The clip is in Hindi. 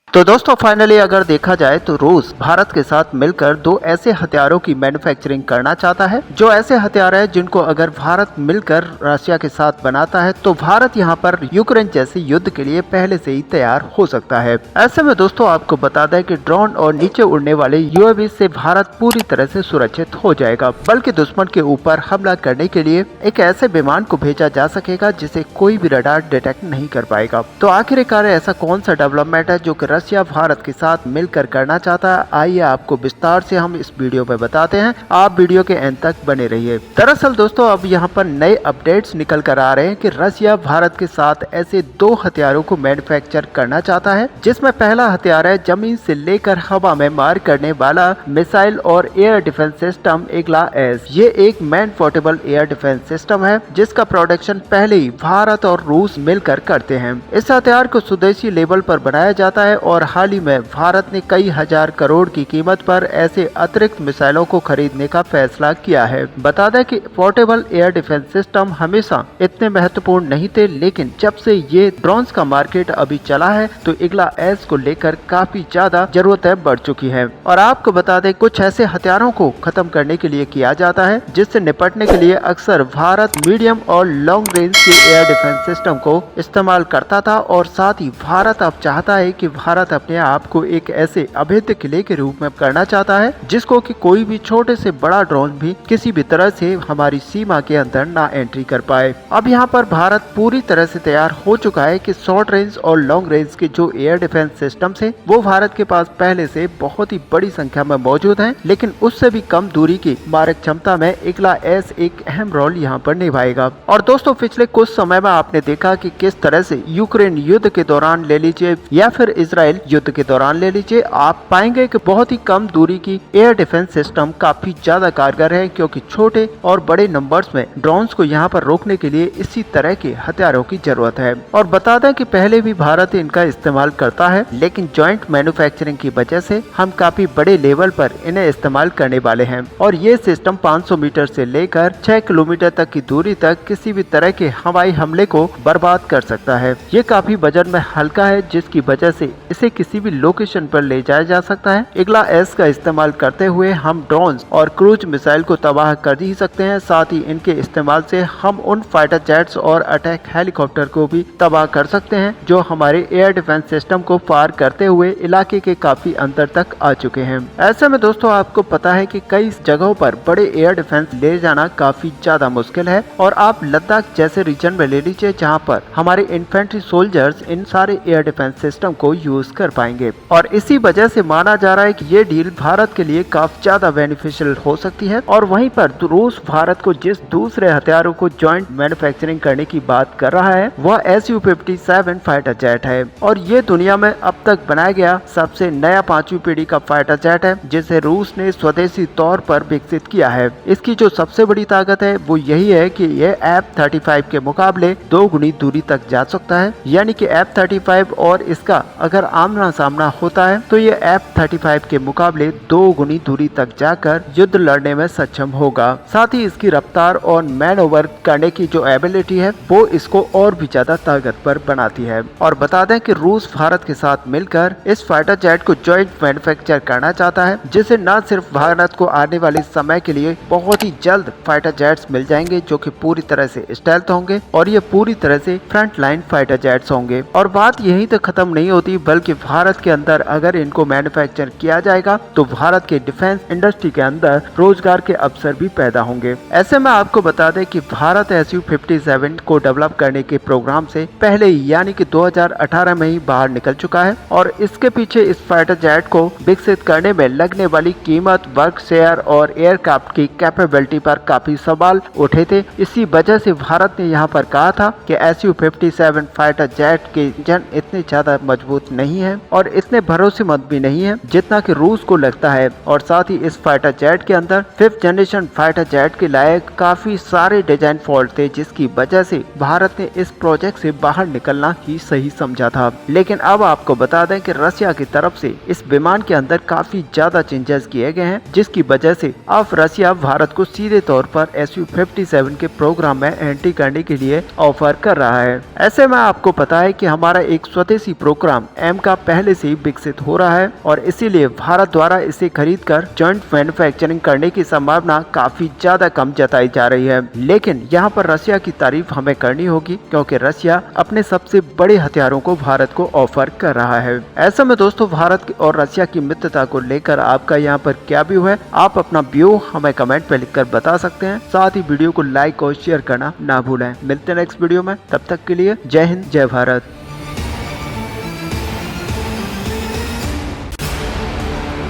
तो दोस्तों फाइनली अगर देखा जाए तो रूस भारत के साथ मिलकर दो ऐसे हथियारों की मैन्युफैक्चरिंग करना चाहता है जो ऐसे हथियार है जिनको अगर भारत मिलकर रशिया के साथ बनाता है तो भारत यहां पर यूक्रेन जैसे युद्ध के लिए पहले से ही तैयार हो सकता है। ऐसे में दोस्तों आपको बता दें कि ड्रोन और नीचे उड़ने वाले यूएवी से भारत पूरी तरह से सुरक्षित हो जाएगा, बल्कि दुश्मन के ऊपर हमला करने के लिए एक ऐसे विमान को भेजा जा सकेगा जिसे कोई भी रडार डिटेक्ट नहीं कर पाएगा। तो आखिरकार ऐसा कौन सा डेवलपमेंट है जो कि रशिया भारत के साथ मिलकर करना चाहता है, आइए आपको विस्तार से हम इस वीडियो में बताते हैं। आप वीडियो के एंड तक बने रहिए। दरअसल दोस्तों अब यहाँ पर नए अपडेट्स निकल कर आ रहे हैं कि रशिया भारत के साथ ऐसे दो हथियारों को मैन्युफैक्चर करना चाहता है, जिसमें पहला हथियार है जमीन से लेकर हवा में मार करने वाला मिसाइल और एयर डिफेंस सिस्टम इग्ला-एस। ये एक man portable air defence system है जिसका प्रोडक्शन पहले ही भारत और रूस मिलकर करते हैं। इस हथियार को स्वदेशी लेवल पर बनाया जाता है और हाल ही में भारत ने कई हजार करोड़ की कीमत पर ऐसे अतिरिक्त मिसाइलों को खरीदने का फैसला किया है। बता दें कि पोर्टेबल एयर डिफेंस सिस्टम हमेशा इतने महत्वपूर्ण नहीं थे, लेकिन जब से ये ड्रोन्स का मार्केट अभी चला है तो इग्ला-एस को लेकर काफी ज्यादा जरूरतें बढ़ चुकी है। और आपको बता दें कुछ ऐसे हथियारों को खत्म करने के लिए किया जाता है जिससे निपटने के लिए अक्सर भारत मीडियम और लॉन्ग रेंज के एयर डिफेंस सिस्टम को इस्तेमाल करता था, और साथ ही भारत अब चाहता है कि भारत अपने आप को एक ऐसे अभेद्य किले के रूप में करना चाहता है जिसको कि कोई भी छोटे से बड़ा ड्रोन भी किसी भी तरह से हमारी सीमा के अंदर ना एंट्री कर पाए। अब यहाँ पर भारत पूरी तरह से तैयार हो चुका है कि शॉर्ट रेंज और लॉन्ग रेंज के जो एयर डिफेंस सिस्टम है वो भारत के पास पहले से बहुत ही बड़ी संख्या में मौजूद हैं, लेकिन उससे भी कम दूरी की मारक क्षमता में इग्ला-एस एक अहम रोल यहाँ पर निभाएगा। और दोस्तों पिछले कुछ समय में आपने देखा कि किस तरह से यूक्रेन युद्ध के दौरान ले लीजिए या फिर इजराइल युद्ध के दौरान ले लीजिए, आप पाएंगे कि बहुत ही कम दूरी की एयर डिफेंस सिस्टम काफी ज्यादा कारगर है, क्योंकि छोटे और बड़े नंबर्स में ड्रोन्स को यहाँ पर रोकने के लिए इसी तरह के हथियारों की जरूरत है। और बता दें कि पहले भी भारत इनका इस्तेमाल करता है, लेकिन जॉइंट मैन्युफैक्चरिंग की वजह से हम काफी बड़े लेवल पर इन्हें इस्तेमाल करने वाले हैं। और ये सिस्टम 500 मीटर से लेकर 6 किलोमीटर तक की दूरी तक किसी भी तरह के हवाई हमले को बर्बाद कर सकता है। ये काफी वजन में हल्का है, जिसकी वजह से इसे किसी भी लोकेशन पर ले जाया जा सकता है। इग्ला-एस का इस्तेमाल करते हुए हम ड्रोन्स और क्रूज मिसाइल को तबाह कर ही सकते हैं, साथ ही इनके इस्तेमाल से हम उन फाइटर जेट्स और अटैक हेलीकॉप्टर को भी तबाह कर सकते हैं जो हमारे एयर डिफेंस सिस्टम को पार करते हुए इलाके के काफी अंदर तक आ चुके हैं। ऐसे में दोस्तों आपको पता है कि कई जगहों पर बड़े एयर डिफेंस ले जाना काफी ज्यादा मुश्किल है, और आप लद्दाख जैसे रीजन में ले लीजिए जहाँ पर हमारे इन्फेंट्री सोल्जर्स इन सारे एयर डिफेंस सिस्टम को यूज कर पाएंगे। और इसी वजह से माना जा रहा है कि ये डील भारत के लिए काफी ज्यादा बेनिफिशियल हो सकती है। और वहीं पर रूस भारत को जिस दूसरे हथियारों को जॉइंट मैन्युफैक्चरिंग करने की बात कर रहा है वह Su-57 फाइटर जेट है, और ये दुनिया में अब तक बनाया गया सबसे नया 5वीं पीढ़ी का फाइटर जेट है जिसे रूस ने स्वदेशी तौर पर विकसित किया है। इसकी जो सबसे बड़ी ताकत है वो यही है कि यह F-35 के मुकाबले 2 गुनी दूरी तक जा सकता है, यानी कि F-35 और इसका अगर आमना सामना होता है तो ये F-35 के मुकाबले 2 गुनी दूरी तक जाकर युद्ध लड़ने में सक्षम होगा। साथ ही इसकी रफ्तार और मैनोवर करने की जो एबिलिटी है वो इसको और भी ज्यादा ताकतवर बनाती है। और बता दें कि रूस भारत के साथ मिलकर इस फाइटर जेट को जॉइंट मैन्युफैक्चर करना चाहता है, जिससे न सिर्फ भारत को आने वाले समय के लिए बहुत ही जल्द फाइटर जेट्स मिल जाएंगे जो कि पूरी तरह से स्टेल्थ होंगे, और ये पूरी तरह से फ्रंट लाइन फाइटर जेट्स होंगे। और बात यहीं तक खत्म नहीं होती, बल्कि भारत के अंदर अगर इनको मैन्युफैक्चर किया जाएगा तो भारत के डिफेंस इंडस्ट्री के अंदर रोजगार के अवसर भी पैदा होंगे। ऐसे में आपको बता दें कि भारत Su-57 को डेवलप करने के प्रोग्राम से पहले ही यानी कि 2018 में ही बाहर निकल चुका है, और इसके पीछे इस फाइटर जेट को विकसित करने में लगने वाली कीमत, वर्क शेयर और एयरक्राफ्ट की कैपेबिलिटी पर काफी सवाल उठे थे। इसी वजह से भारत ने यहाँ पर कहा था कि Su-57 फाइटर जेट के इंजन इतने ज्यादा मजबूत नहीं है और इतने भरोसेमंद भी नहीं है जितना कि रूस को लगता है। और साथ ही इस फाइटर जेट के अंदर 5th जनरेशन फाइटर जेट के लायक काफी सारे डिजाइन फॉल्ट थे, जिसकी वजह से भारत ने इस प्रोजेक्ट से बाहर निकलना ही सही समझा था। लेकिन अब आपको बता दें कि रशिया की तरफ से इस विमान के अंदर काफी ज्यादा चेंजेस किए गए हैं, जिसकी वजह से अब रशिया भारत को सीधे तौर पर Su-57 के प्रोग्राम में एंट्री करने के लिए ऑफर कर रहा है। ऐसे में आपको पता है कि हमारा एक स्वदेशी प्रोग्राम एटम का पहले से ही विकसित हो रहा है और इसीलिए भारत द्वारा इसे खरीदकर जॉइंट मैन्युफैक्चरिंग करने की संभावना काफी ज्यादा कम जताई जा रही है। लेकिन यहाँ पर रशिया की तारीफ हमें करनी होगी क्योंकि रशिया अपने सबसे बड़े हथियारों को भारत को ऑफर कर रहा है। ऐसे में दोस्तों भारत और रशिया की मित्रता को लेकर आपका यहाँ पर क्या व्यू है, आप अपना व्यू हमें कमेंट में लिखकर बता सकते हैं। साथ ही वीडियो को लाइक और शेयर करना ना भूलें। मिलते हैं नेक्स्ट वीडियो में, तब तक के लिए जय हिंद जय भारत।